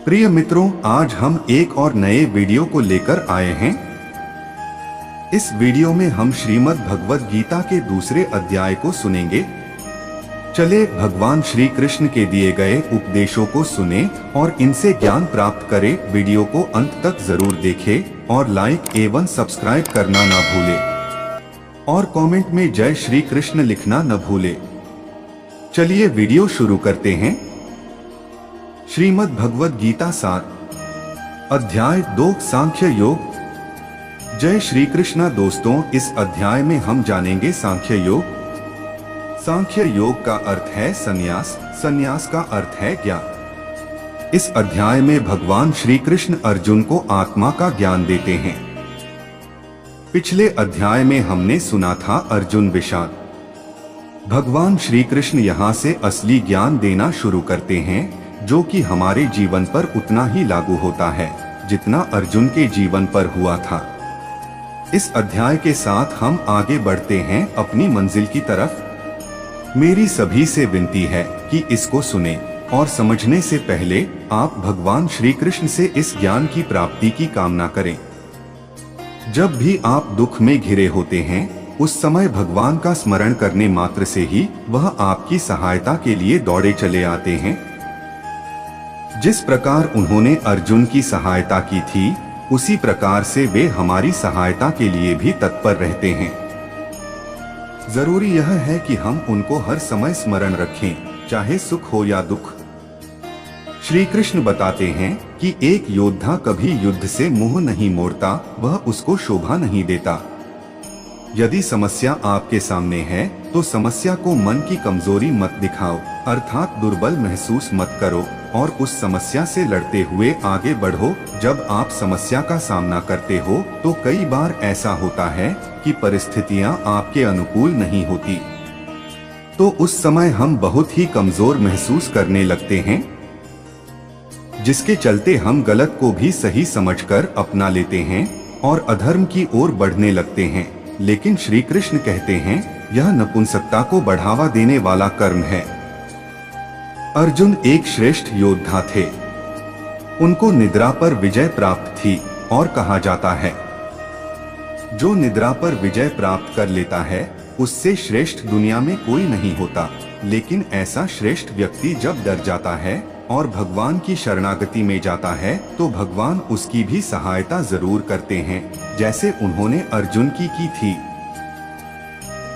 प्रिय मित्रों, आज हम एक और नए वीडियो को लेकर आए हैं। इस वीडियो में हम श्रीमद् भगवद गीता के दूसरे अध्याय को सुनेंगे। चले भगवान श्री कृष्ण के दिए गए उपदेशों को सुने और इनसे ज्ञान प्राप्त करें। वीडियो को अंत तक जरूर देखें और लाइक एवं सब्सक्राइब करना न भूलें और कमेंट में जय श्री कृष्ण लिखना न भूलें। चलिए वीडियो शुरू करते हैं। श्रीमद् भगवद गीता सार, अध्याय 2, सांख्य योग। जय श्री कृष्णा। दोस्तों, इस अध्याय में हम जानेंगे सांख्य योग। सांख्य योग का अर्थ है संन्यास, संन्यास का अर्थ है ज्ञान। इस अध्याय में भगवान श्री कृष्ण अर्जुन को आत्मा का ज्ञान देते हैं। पिछले अध्याय में हमने सुना था अर्जुन विषाद। भगवान श्री कृष्ण यहाँ से असली ज्ञान देना शुरू करते हैं, जो कि हमारे जीवन पर उतना ही लागू होता है जितना अर्जुन के जीवन पर हुआ था। इस अध्याय के साथ हम आगे बढ़ते हैं अपनी मंजिल की तरफ। मेरी सभी से विनती है कि इसको सुने और समझने से पहले आप भगवान श्री कृष्ण से इस ज्ञान की प्राप्ति की कामना करें। जब भी आप दुख में घिरे होते हैं, उस समय भगवान का स्मरण करने मात्र से ही वह आपकी सहायता के लिए दौड़े चले आते हैं। जिस प्रकार उन्होंने अर्जुन की सहायता की थी, उसी प्रकार से वे हमारी सहायता के लिए भी तत्पर रहते हैं। जरूरी यह है कि हम उनको हर समय स्मरण रखें, चाहे सुख हो या दुख। श्री कृष्ण बताते हैं कि एक योद्धा कभी युद्ध से मुंह नहीं मोड़ता, वह उसको शोभा नहीं देता। यदि समस्या आपके सामने है तो समस्या को मन की कमजोरी मत दिखाओ, अर्थात दुर्बल महसूस मत करो और उस समस्या से लड़ते हुए आगे बढ़ो। जब आप समस्या का सामना करते हो तो कई बार ऐसा होता है कि परिस्थितियां आपके अनुकूल नहीं होती, तो उस समय हम बहुत ही कमजोर महसूस करने लगते हैं, जिसके चलते हम गलत को भी सही समझकर अपना लेते हैं और अधर्म की ओर बढ़ने लगते हैं। लेकिन श्री कृष्ण कहते हैं, यह नपुंसकता को बढ़ावा देने वाला कर्म है। अर्जुन एक श्रेष्ठ योद्धा थे। उनको निद्रा पर विजय प्राप्त थी और कहा जाता है, जो निद्रा पर विजय प्राप्त कर लेता है उससे श्रेष्ठ दुनिया में कोई नहीं होता। लेकिन ऐसा श्रेष्ठ व्यक्ति जब डर जाता है और भगवान की शरणागति में जाता है तो भगवान उसकी भी सहायता जरूर करते हैं, जैसे उन्होंने अर्जुन की थी।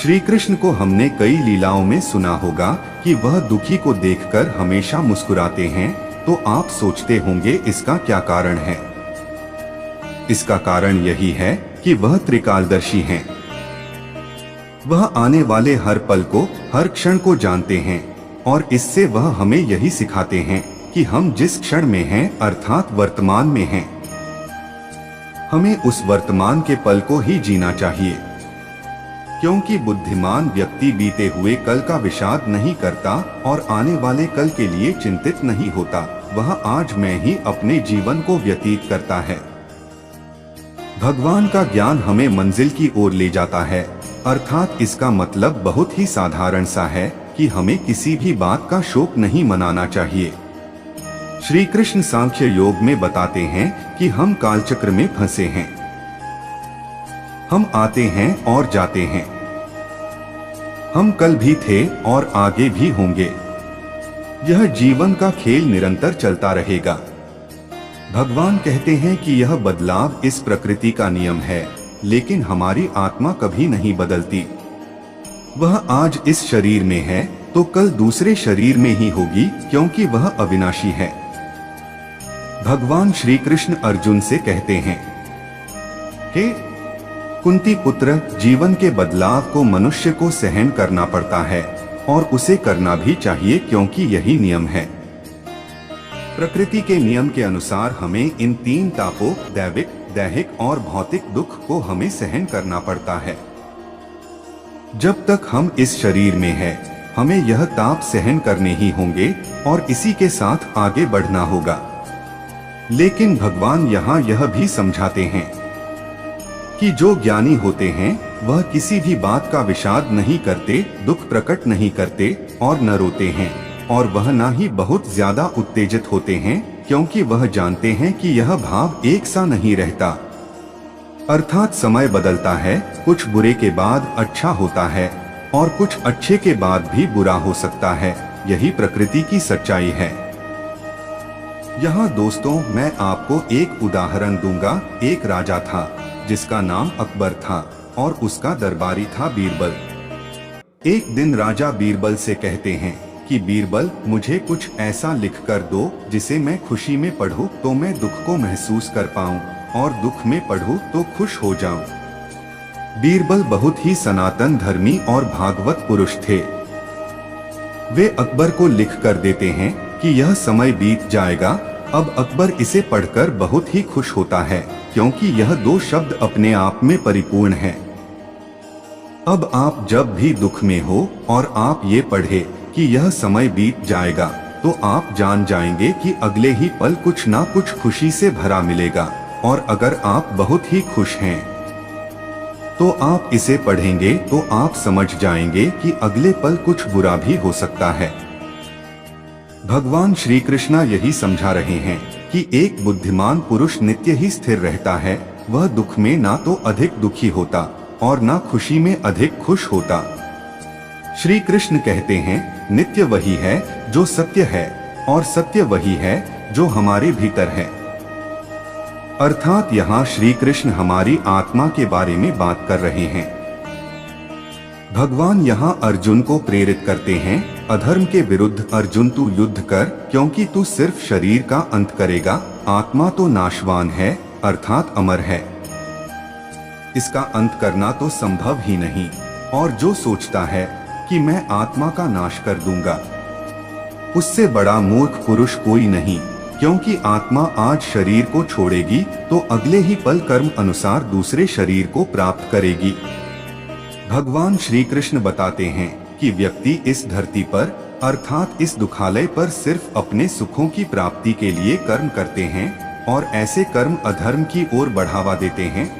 श्री कृष्ण को हमने कई लीलाओं में सुना होगा कि वह दुखी को देखकर हमेशा मुस्कुराते हैं, तो आप सोचते होंगे इसका क्या कारण है। इसका कारण यही है कि वह त्रिकालदर्शी हैं। वह आने वाले हर पल को, हर क्षण को जानते हैं और इससे वह हमें यही सिखाते हैं कि हम जिस क्षण में हैं, अर्थात वर्तमान में हैं, हमें उस वर्तमान के पल को ही जीना चाहिए। क्योंकि बुद्धिमान व्यक्ति बीते हुए कल का विषाद नहीं करता और आने वाले कल के लिए चिंतित नहीं होता, वह आज में ही अपने जीवन को व्यतीत करता है। भगवान का ज्ञान हमें मंजिल की ओर ले जाता है, अर्थात इसका मतलब बहुत ही साधारण सा है कि हमें किसी भी बात का शोक नहीं मनाना चाहिए। श्री कृष्ण सांख्य योग में बताते हैं कि हम कालचक्र में फंसे हैं। हम आते हैं और जाते हैं। हम कल भी थे और आगे भी होंगे। यह जीवन का खेल निरंतर चलता रहेगा। भगवान कहते हैं कि यह बदलाव इस प्रकृति का नियम है, लेकिन हमारी आत्मा कभी नहीं बदलती। वह आज इस शरीर में है तो कल दूसरे शरीर में ही होगी, क्योंकि वह अविनाशी है। भगवान श्री कृष्ण अर्जुन से कहते हैं, हे कुंती पुत्र, जीवन के बदलाव को मनुष्य को सहन करना पड़ता है और उसे करना भी चाहिए, क्योंकि यही नियम है। प्रकृति के नियम के अनुसार हमें इन तीन तापों, दैविक, दैहिक और भौतिक दुख को हमें सहन करना पड़ता है। जब तक हम इस शरीर में हैं, हमें यह ताप सहन करने ही होंगे और इसी के साथ आगे बढ़ना होगा। लेकिन भगवान यहाँ यह भी समझाते हैं कि जो ज्ञानी होते हैं वह किसी भी बात का विषाद नहीं करते, दुख प्रकट नहीं करते और न रोते हैं, और वह ना ही बहुत ज्यादा उत्तेजित होते हैं, क्योंकि वह जानते हैं कि यह भाव एक सा नहीं रहता। अर्थात समय बदलता है, कुछ बुरे के बाद अच्छा होता है और कुछ अच्छे के बाद भी बुरा हो सकता है। यही प्रकृति की सच्चाई है। यहाँ दोस्तों मैं आपको एक उदाहरण दूंगा। एक राजा था जिसका नाम अकबर था और उसका दरबारी था बीरबल। एक दिन राजा बीरबल से कहते हैं कि बीरबल, मुझे कुछ ऐसा लिख कर दो जिसे मैं खुशी में पढूं तो मैं दुख को महसूस कर पाऊं और दुख में पढूं तो खुश हो जाऊं। बीरबल बहुत ही सनातन धर्मी और भागवत पुरुष थे। वे अकबर को लिख कर देते हैं कि यह समय बीत जाएगा। अब अकबर इसे पढ़कर बहुत ही खुश होता है क्योंकि यह दो शब्द अपने आप में परिपूर्ण हैं। अब आप जब भी दुख में हो और आप ये पढ़े कि यह समय बीत जाएगा तो आप जान जाएंगे कि अगले ही पल कुछ ना कुछ खुशी से भरा मिलेगा। और अगर आप बहुत ही खुश हैं तो आप इसे पढ़ेंगे तो आप समझ जाएंगे कि अगले पल कुछ बुरा भी हो सकता है। भगवान श्री कृष्ण यही समझा रहे हैं कि एक बुद्धिमान पुरुष नित्य ही स्थिर रहता है। वह दुख में ना तो अधिक दुखी होता और ना खुशी में अधिक खुश होता। श्री कृष्ण कहते हैं, नित्य वही है जो सत्य है और सत्य वही है जो हमारे भीतर है। अर्थात यहाँ श्री कृष्ण हमारी आत्मा के बारे में बात कर रहे हैं। भगवान यहाँ अर्जुन को प्रेरित करते हैं, अधर्म के विरुद्ध अर्जुन तू युद्ध कर, क्योंकि तू सिर्फ शरीर का अंत करेगा, आत्मा तो नाशवान है अर्थात अमर है। इसका अंत करना तो संभव ही नहीं। और जो सोचता है कि मैं आत्मा का नाश कर दूंगा, उससे बड़ा मूर्ख पुरुष कोई नहीं, क्योंकि आत्मा आज शरीर को छोड़ेगी तो अगले ही पल कर्म अनुसार दूसरे शरीर को प्राप्त करेगी। भगवान श्री कृष्ण बताते हैं कि व्यक्ति इस धरती पर अर्थात इस दुखालय पर सिर्फ अपने सुखों की प्राप्ति के लिए कर्म करते हैं और ऐसे कर्म अधर्म की ओर बढ़ावा देते हैं।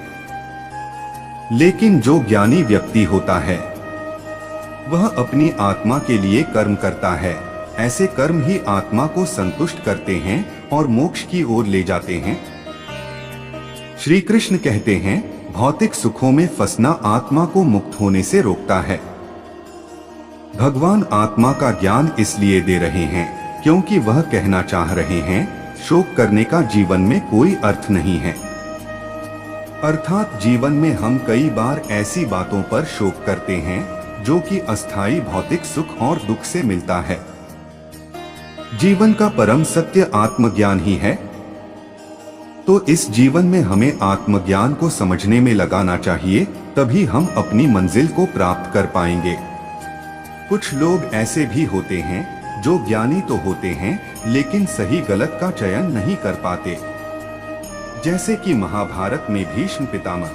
लेकिन जो ज्ञानी व्यक्ति होता है वह अपनी आत्मा के लिए कर्म करता है। ऐसे कर्म ही आत्मा को संतुष्ट करते हैं और मोक्ष की ओर ले जाते हैं। श्री कृष्ण कहते हैं, भौतिक सुखों में फंसना आत्मा को मुक्त होने से रोकता है। भगवान आत्मा का ज्ञान इसलिए दे रहे हैं क्योंकि वह कहना चाह रहे हैं, शोक करने का जीवन में कोई अर्थ नहीं है। अर्थात जीवन में हम कई बार ऐसी बातों पर शोक करते हैं जो कि अस्थायी भौतिक सुख और दुख से मिलता है। जीवन का परम सत्य आत्मज्ञान ही है। तो इस जीवन में हमें आत्मज्ञान को समझने में लगाना चाहिए, तभी हम अपनी मंजिल को प्राप्त कर पाएंगे। कुछ लोग ऐसे भी होते हैं जो ज्ञानी तो होते हैं लेकिन सही गलत का चयन नहीं कर पाते, जैसे कि महाभारत में भीष्म पितामह।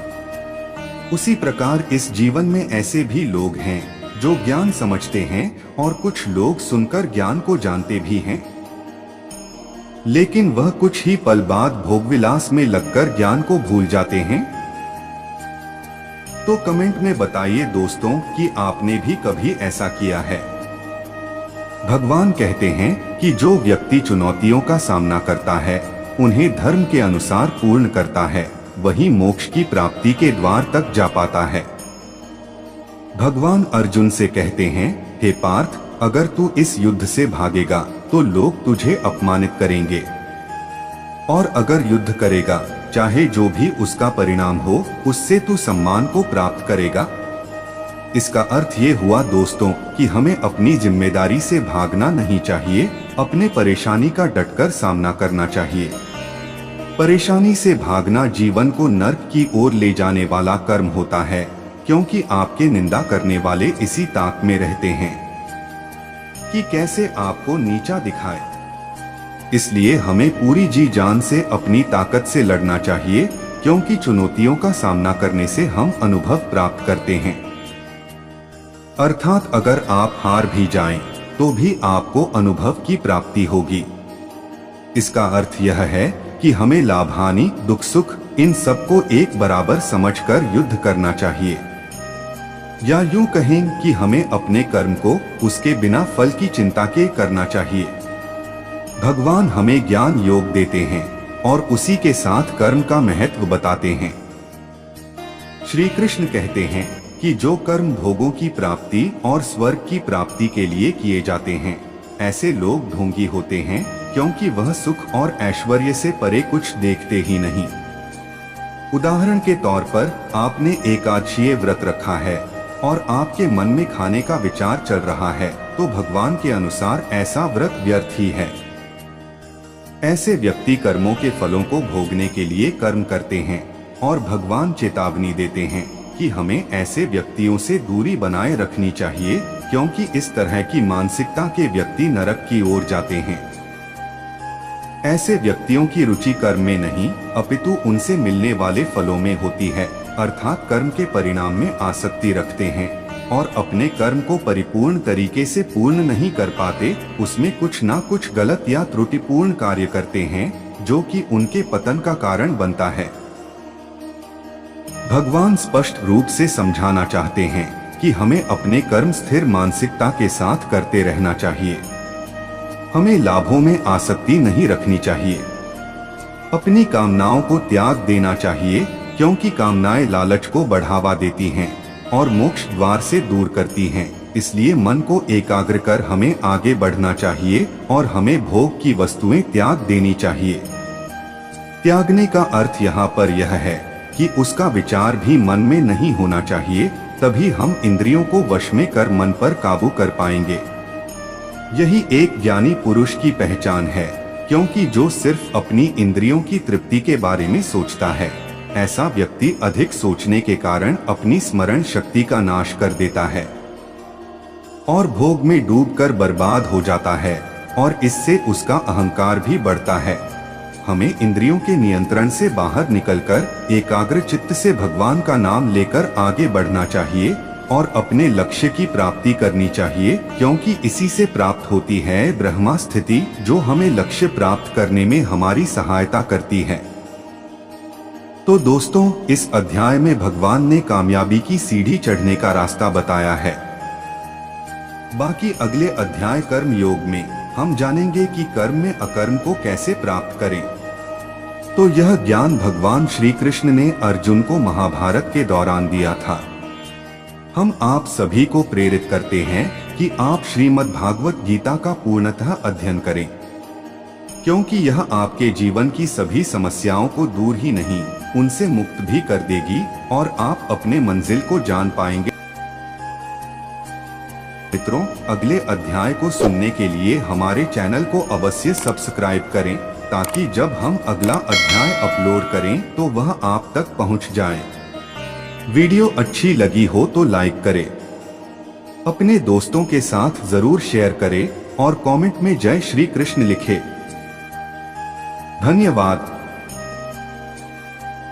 उसी प्रकार इस जीवन में ऐसे भी लोग हैं जो ज्ञान समझते हैं और कुछ लोग सुनकर ज्ञान को जानते भी हैं, लेकिन वह कुछ ही पल बाद भोगविलास में लगकर ज्ञान को भूल जाते हैं। तो कमेंट में बताइए दोस्तों कि आपने भी कभी ऐसा किया है। भगवान कहते हैं कि जो व्यक्ति चुनौतियों का सामना करता है, उन्हें धर्म के अनुसार पूर्ण करता है, वही मोक्ष की प्राप्ति के द्वार तक जा पाता है। भगवान अर्जुन से कहते हैं, हे पार्थ, अगर तू इस युद्ध से भागेगा तो लोग तुझे अपमानित करेंगे, और अगर युद्ध करेगा, चाहे जो भी उसका परिणाम हो, उससे तू सम्मान को प्राप्त करेगा। इसका अर्थ ये हुआ दोस्तों कि हमें अपनी जिम्मेदारी से भागना नहीं चाहिए, अपने परेशानी का डटकर सामना करना चाहिए। परेशानी से भागना जीवन को नर्क की ओर ले जाने वाला कर्म होता है, क्योंकि आपके निंदा करने वाले इसी ताक में रहते हैं कि कैसे आपको नीचा दिखाए। इसलिए हमें पूरी जी जान से अपनी ताकत से लड़ना चाहिए, क्योंकि चुनौतियों का सामना करने से हम अनुभव प्राप्त करते हैं। अर्थात अगर आप हार भी जाएं, तो भी आपको अनुभव की प्राप्ति होगी। इसका अर्थ यह है कि हमें लाभ हानि, दुख सुख, इन सबको एक बराबर समझकर युद्ध करना चाहिए, या यूं कहें कि हमें अपने कर्म को उसके बिना फल की चिंता के करना चाहिए। भगवान हमें ज्ञान योग देते हैं और उसी के साथ कर्म का महत्व बताते हैं। श्री कृष्ण कहते हैं कि जो कर्म भोगों की प्राप्ति और स्वर्ग की प्राप्ति के लिए किए जाते हैं, ऐसे लोग ढोंगी होते हैं, क्योंकि वह सुख और ऐश्वर्य से परे कुछ देखते ही नहीं। उदाहरण के तौर पर आपने एकादशीय व्रत रखा है और आपके मन में खाने का विचार चल रहा है, तो भगवान के अनुसार ऐसा व्रत व्यर्थ ही है। ऐसे व्यक्ति कर्मों के फलों को भोगने के लिए कर्म करते हैं और भगवान चेतावनी देते हैं कि हमें ऐसे व्यक्तियों से दूरी बनाए रखनी चाहिए, क्योंकि इस तरह की मानसिकता के व्यक्ति नरक की ओर जाते हैं। ऐसे व्यक्तियों की रुचि कर्म में नहीं, अपितु उनसे मिलने वाले फलों में होती है, अर्थात कर्म के परिणाम में आसक्ति रखते हैं और अपने कर्म को परिपूर्ण तरीके से पूर्ण नहीं कर पाते, उसमें कुछ ना कुछ गलत या त्रुटिपूर्ण कार्य करते हैं, जो कि उनके पतन का कारण बनता है। भगवान स्पष्ट रूप से समझाना चाहते हैं कि हमें अपने कर्म स्थिर मानसिकता के साथ करते रहना चाहिए। हमें लाभों में आसक्ति नहीं रखनी चाहिए। अपनी कामनाओं को त्याग देना चाहिए, क्योंकि कामनाएं लालच को बढ़ावा देती हैं और मोक्ष द्वार से दूर करती हैं। इसलिए मन को एकाग्र कर हमें आगे बढ़ना चाहिए और हमें भोग की वस्तुएं त्याग देनी चाहिए। त्यागने का अर्थ यहाँ पर यह है कि उसका विचार भी मन में नहीं होना चाहिए, तभी हम इंद्रियों को वश में कर मन पर काबू कर पाएंगे। यही एक ज्ञानी पुरुष की पहचान है, क्योंकि जो सिर्फ अपनी इंद्रियों की तृप्ति के बारे में सोचता है, ऐसा व्यक्ति अधिक सोचने के कारण अपनी स्मरण शक्ति का नाश कर देता है और भोग में डूबकर बर्बाद हो जाता है, और इससे उसका अहंकार भी बढ़ता है। हमें इंद्रियों के नियंत्रण से बाहर निकलकर एकाग्र चित्त से भगवान का नाम लेकर आगे बढ़ना चाहिए और अपने लक्ष्य की प्राप्ति करनी चाहिए, क्योंकि इसी से प्राप्त होती है ब्रह्मा स्थिति, जो हमें लक्ष्य प्राप्त करने में हमारी सहायता करती है। तो दोस्तों, इस अध्याय में भगवान ने कामयाबी की सीढ़ी चढ़ने का रास्ता बताया है। बाकी अगले अध्याय कर्म योग में हम जानेंगे कि कर्म में अकर्म को कैसे प्राप्त करें। तो यह ज्ञान भगवान श्री कृष्ण ने अर्जुन को महाभारत के दौरान दिया था। हम आप सभी को प्रेरित करते हैं कि आप श्रीमद् भागवत गीता का पूर्णतः अध्ययन करें, क्योंकि यह आपके जीवन की सभी समस्याओं को दूर ही नहीं, उनसे मुक्त भी कर देगी और आप अपने मंजिल को जान पाएंगे। मित्रों, अगले अध्याय को सुनने के लिए हमारे चैनल को अवश्य सब्सक्राइब करें, ताकि जब हम अगला अध्याय अपलोड करें तो वह आप तक पहुंच जाए। वीडियो अच्छी लगी हो तो लाइक करें, अपने दोस्तों के साथ जरूर शेयर करें और कमेंट में जय श्री कृष्ण लिखें। धन्यवाद।